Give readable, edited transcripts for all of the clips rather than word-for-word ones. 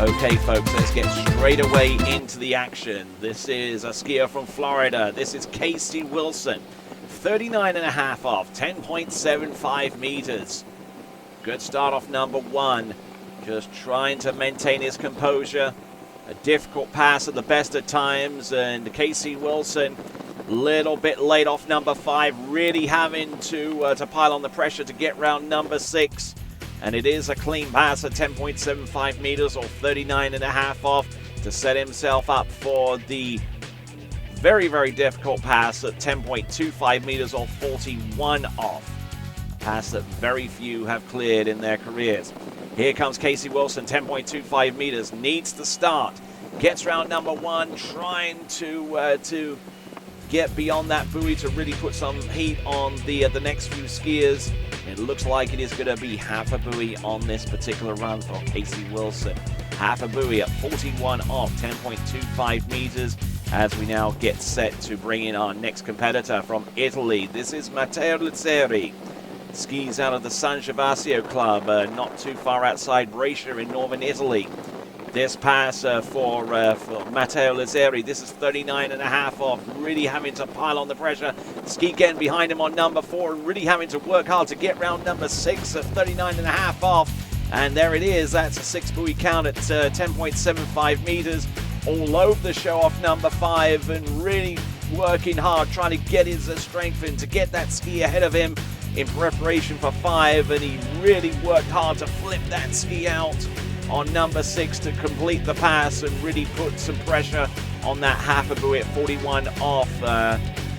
Okay, folks, let's get straight away into the action. This is a skier from Florida. This is Casey Wilson. 39.5 off, 10.75 meters. Good start off number one. Just trying to maintain his composure. A difficult pass at the best of times. And Casey Wilson, a little bit late off number 5. Really having to pile on the pressure to get round number 6. And it is a clean pass at 10.75 meters or 39.5 off to set himself up for the very, very difficult pass at 10.25 meters or 41 off. A pass that very few have cleared in their careers. Here comes Casey Wilson, 10.25 meters, needs to start. Gets round number 1, trying to get beyond that buoy to really put some heat on the next few skiers. It looks like it is going to be half a buoy on this particular run for Casey Wilson. Half a buoy at 41 off, 10.25 meters, as we now get set to bring in our next competitor from Italy. This is Matteo Lizzeri. Skis out of the San Gervasio Club, not too far outside Brescia in northern Italy. This pass for Matteo Lizzeri, this is 39.5 off, really having to pile on the pressure. Ski getting behind him on number 4 and really having to work hard to get round number 6 at 39.5 off. And there it is, that's a 6 buoy count at 10.75 meters. All over the show off number 5 and really working hard, trying to get his strength in to get that ski ahead of him in preparation for 5. And he really worked hard to flip that ski out on number 6 to complete the pass and really put some pressure on that half a buoy at 41 off,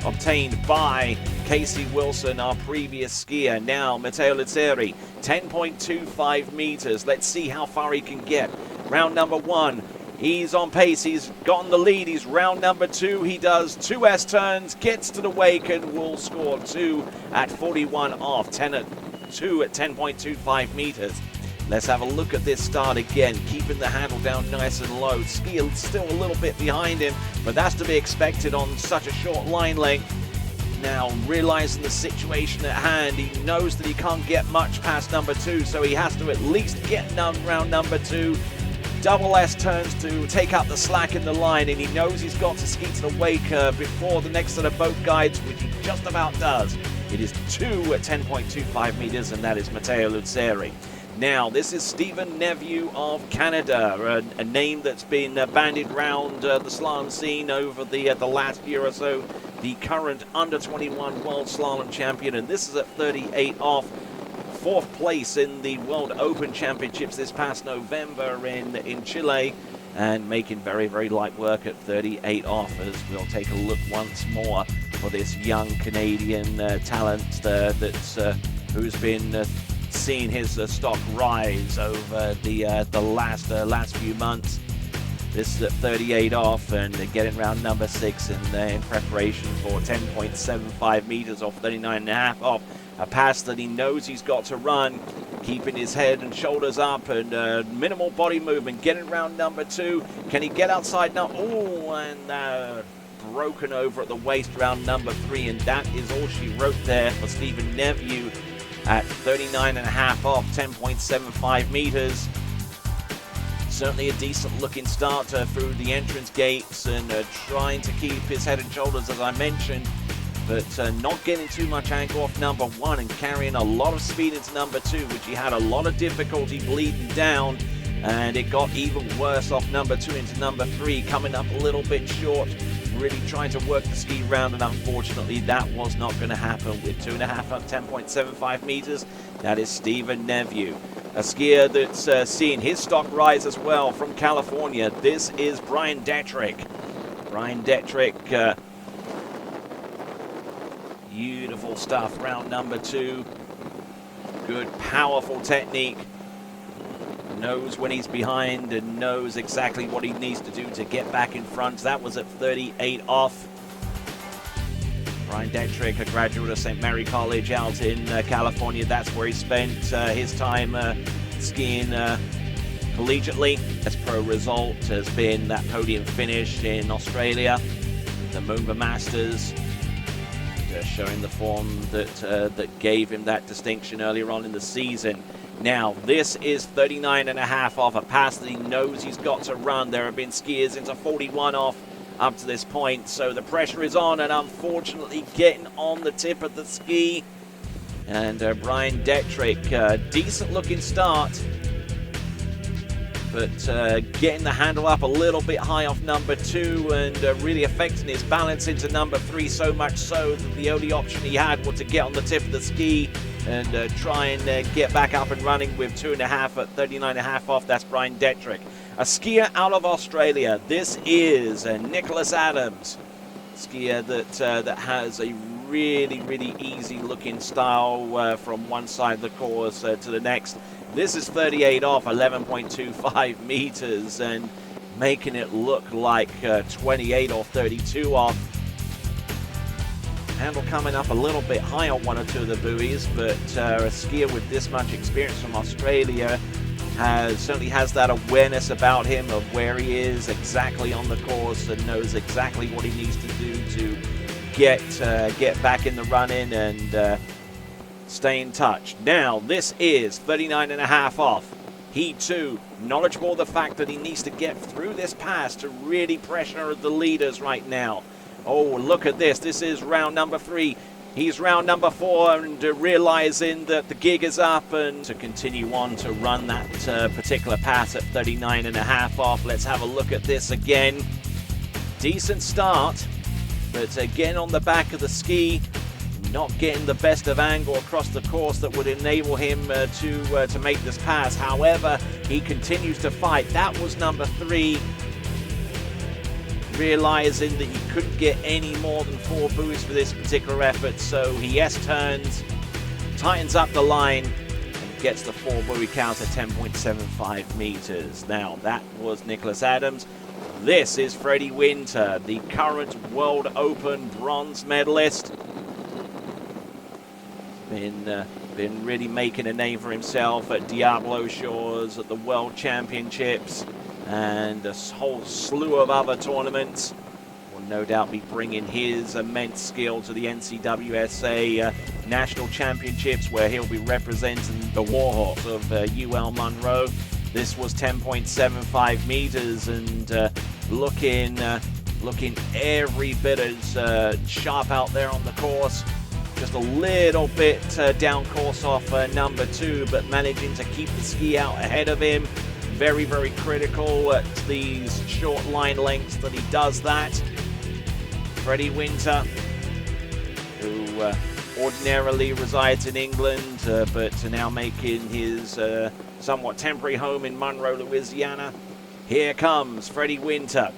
obtained by Casey Wilson, our previous skier. Now Matteo Lizzeri, 10.25 meters. Let's see how far he can get. Round number 1, he's on pace, he's gotten the lead. He's round number 2, he does 2 S-turns, gets to the wake and will score 2 at 41 off, 10 at 2 at 10.25 meters. Let's have a look at this start again, keeping the handle down nice and low. Ski still a little bit behind him, but that's to be expected on such a short line length. Now, realizing the situation at hand, he knows that he can't get much past number 2, so he has to at least get round number 2. Double S-turns to take up the slack in the line, and he knows he's got to ski to the wake before the next set of boat guides, which he just about does. It is 2 at 10.25 meters, and that is Matteo Lizzeri. Now, this is Stephen Neveu of Canada, a name that's been bandied around the slalom scene over the last year or so. The current under-21 World Slalom Champion, and this is at 38 off. 4th place in the World Open Championships this past November in Chile, and making very, very light work at 38 off, as we'll take a look once more for this young Canadian talent who's been seen his stock rise over the last few months. This is at 38 off and getting round number 6 in preparation for 10.75 meters off 39.5 off. A pass that he knows he's got to run, keeping his head and shoulders up and minimal body movement. Getting round number 2. Can he get outside now? Oh, and broken over at the waist round number 3, and that is all she wrote there for Stephen Neveu at 39.5 off, 10.75 meters. Certainly a decent looking start through the entrance gates and trying to keep his head and shoulders, as I mentioned, but not getting too much angle off number 1 and carrying a lot of speed into number 2, which he had a lot of difficulty bleeding down, and it got even worse off number 2 into number 3, coming up a little bit short, really trying to work the ski round, and unfortunately that was not going to happen with 2.5 up 10.75 meters. That is Stephen Neveu, a skier that's seen his stock rise as well from California. This is Brian Detrick. Brian Detrick, beautiful stuff, round number 2. Good, powerful technique. Knows when he's behind and knows exactly what he needs to do to get back in front. That was at 38 off. Brian Detrick, a graduate of St. Mary College out in California. That's where he spent his time skiing collegiately. His pro result has been that podium finish in Australia, the Moomba Masters, showing the form that gave him that distinction earlier on in the season. Now, this is 39.5 off, a pass that he knows he's got to run. There have been skiers into 41 off up to this point, so the pressure is on, and unfortunately getting on the tip of the ski. And Brian Detrick, decent looking start, but getting the handle up a little bit high off number 2 and really affecting his balance into number 3, so much so that the only option he had was to get on the tip of the ski and try and get back up and running with 2.5 at 39.5 off. That's Brian Detrick. A skier out of Australia. This is Nicholas Adams, skier that has a really easy looking style from one side of the course to the next. This is 38 off, 11.25 meters, and making it look like 28 or 32 off. Handle coming up a little bit high on one or two of the buoys, but a skier with this much experience from Australia certainly has that awareness about him of where he is exactly on the course and knows exactly what he needs to do to get back in the run-in and stay in touch. Now, this is 39.5 off. He too knowledgeable of the fact that he needs to get through this pass to really pressure the leaders right now. Oh, look at this. This is round number 3. He's round number 4 and realizing that the gig is up and to continue on to run that particular pass at 39.5 off. Let's have a look at this again. Decent start, but again on the back of the ski, not getting the best of angle across the course that would enable him to make this pass. However, he continues to fight. That was number 3. Realizing that he couldn't get any more than 4 buoys for this particular effort, so he S-turns, tightens up the line, and gets the 4 buoy count at 10.75 meters. Now, that was Nicholas Adams. This is Freddie Winter, the current World Open bronze medalist. Been really making a name for himself at Diablo Shores, at the World Championships, and a whole slew of other tournaments. Will no doubt be bringing his immense skill to the NCWSA National Championships, where he'll be representing the Warhawks of UL Monroe. This was 10.75 meters and looking every bit as sharp out there on the course. Just a little bit down course off number 2, but managing to keep the ski out ahead of him. Very critical at these short line lengths that he does that. Freddie Winter, who ordinarily resides in England, but now making his somewhat temporary home in Monroe, Louisiana. Here comes Freddie Winter.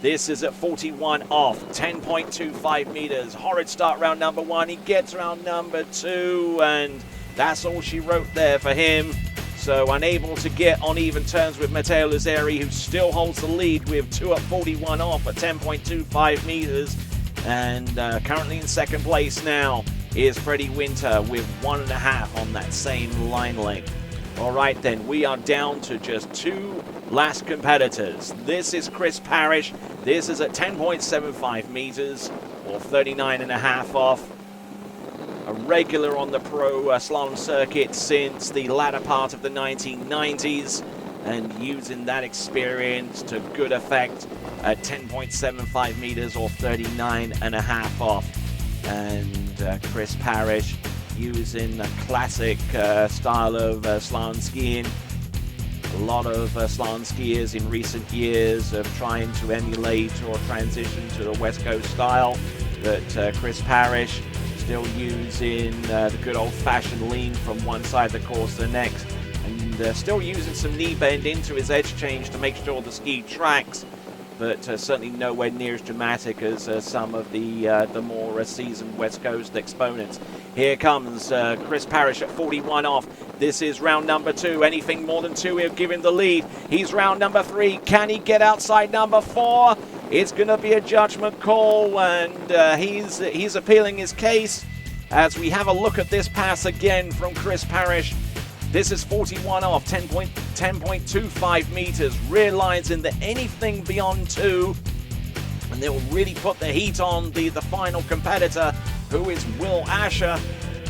This is at 41 off, 10.25 meters. Horrid start round number 1. He gets round number 2, and that's all she wrote there for him. So unable to get on even terms with Matteo Lazzeri, who still holds the lead with 2 at 41 off at 10.25 meters. And currently in second place now is Freddie Winter with 1.5 on that same line length. All right, then, we are down to just 2 last competitors. This is Chris Parrish. This is at 10.75 meters or 39.5 off. A regular on the pro slalom circuit since the latter part of the 1990s, and using that experience to good effect at 10.75 meters or 39.5 off. And Chris Parrish using a classic style of slalom skiing. A lot of slalom skiers in recent years of trying to emulate or transition to the West Coast style, but Chris Parrish still using the good old-fashioned lean from one side of the course to the next, and still using some knee bend into his edge change to make sure the ski tracks, but certainly nowhere near as dramatic as some of the more seasoned West Coast exponents. Here comes Chris Parrish at 41 off. This is round number 2. Anything more than 2, he'll give him the lead. He's round number 3. Can he get outside number 4? It's going to be a judgment call, and he's appealing his case as we have a look at this pass again from Chris Parrish. This is 41 off, 10.25 meters, realizing that anything beyond 2, and they will really put the heat on the final competitor, who is Will Asher.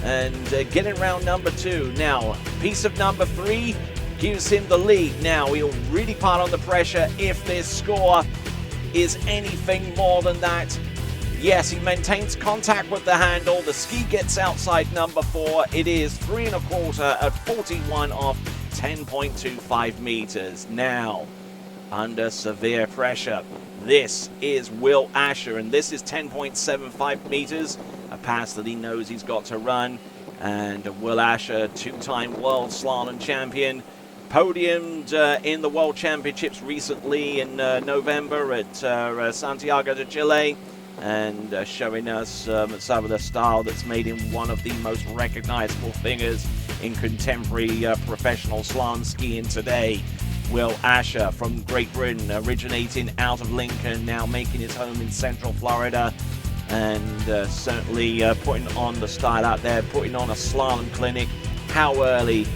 and getting round number 2. Now, piece of number 3 gives him the lead. Now, he'll really pile on the pressure if this score is anything more than that. Yes, he maintains contact with the handle. The ski gets outside number 4. It is 3 1/4 at 41 off 10.25 meters. Now, under severe pressure, this is Will Asher, and this is 10.75 meters, a pass that he knows he's got to run. And Will Asher, two-time world slalom champion, podiumed in the World Championships recently in November at Santiago de Chile, and showing us some of the style that's made him one of the most recognizable figures in contemporary professional slalom skiing today. Will Asher from Great Britain, originating out of Lincoln, now making his home in Central Florida, and certainly putting on the style out there, putting on a slalom clinic. How early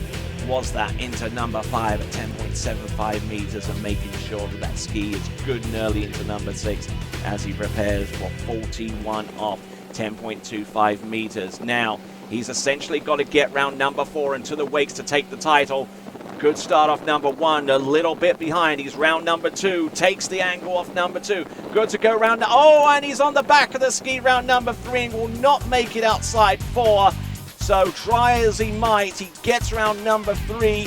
was that into number 5 at 10.75 meters, and making sure that that ski is good and early into number 6 as he prepares for 41 off 10.25 meters. Now, he's essentially got to get round number 4 into the wakes to take the title. Good start off number 1, a little bit behind. He's round number 2, takes the angle off number 2. Good to go round. Oh, and he's on the back of the ski round number 3 and will not make it outside 4. So try as he might, he gets round number 3.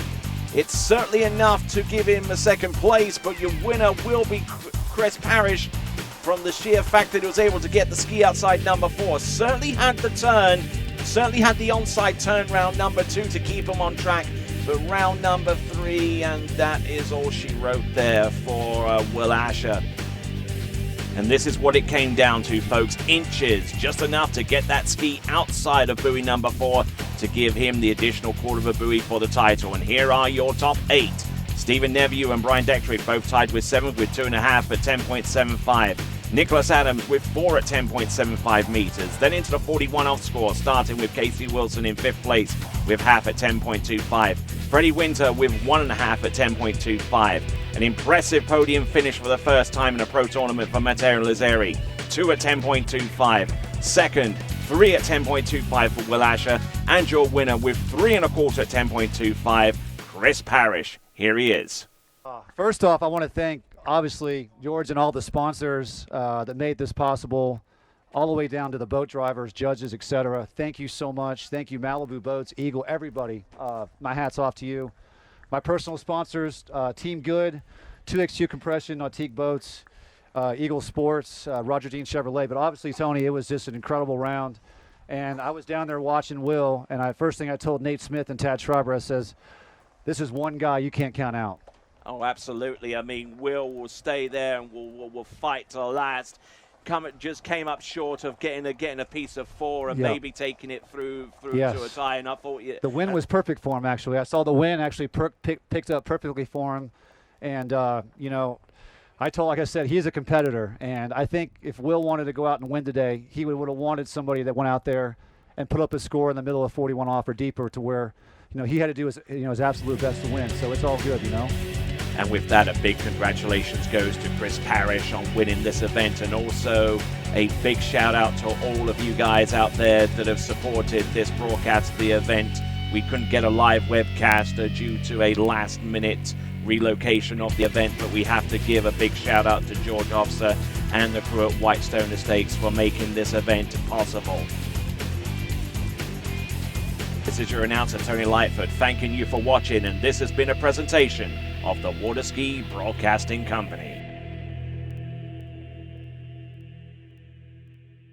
It's certainly enough to give him a second place, but your winner will be Chris Parrish, from the sheer fact that he was able to get the ski outside number 4. Certainly had the turn, certainly had the onside turn round number 2 to keep him on track. But round number 3, and that is all she wrote there for Will Asher. And this is what it came down to, folks. Inches, just enough to get that ski outside of buoy number 4 to give him the additional quarter of a buoy for the title. And here are your top 8. Stephen Neveu and Brian Detrick both tied with 7th with 2.5 at 10.75. Nicholas Adams with 4 at 10.75 meters. Then into the 41 off score, starting with Casey Wilson in 5th place with half at 10.25. Freddie Winter with 1.5 at 10.25. An impressive podium finish for the first time in a pro tournament for Matteo Lazzari. 2 at 10.25. Second, 3 at 10.25 for Will Asher. And your winner with 3 1/4 at 10.25, Chris Parrish. Here he is. First off, I want to thank, obviously, George and all the sponsors that made this possible, all the way down to the boat drivers, judges, etc. Thank you so much. Thank you, Malibu Boats, Eagle, everybody. My hat's off to you. My personal sponsors, Team Good, 2XQ Compression, Nautique Boats, Eagle Sports, Roger Dean Chevrolet. But obviously, Tony, it was just an incredible round. And I was down there watching Will, and first thing I told Nate Smith and Tad Schreiber, I says, this is one guy you can't count out. Oh, absolutely. I mean, will stay there and will fight to the last. Just came up short of getting a piece of 4 and maybe taking it through to a tie. And I thought the win was perfect for him. Actually, I saw the win actually picked up perfectly for him. And you know, like I said, he's a competitor. And I think if Will wanted to go out and win today, he would have wanted somebody that went out there and put up a score in the middle of 41 off or deeper, to where, you know, he had to do his absolute best to win. So it's all good, you know. And with that, a big congratulations goes to Chris Parrish on winning this event, and also a big shout out to all of you guys out there that have supported this broadcast of the event. We couldn't get a live webcast due to a last minute relocation of the event, but we have to give a big shout out to George Officer and the crew at Whitestone Estates for making this event possible. This is your announcer, Tony Lightfoot, thanking you for watching, and this has been a presentation of the Waterski Broadcasting Company.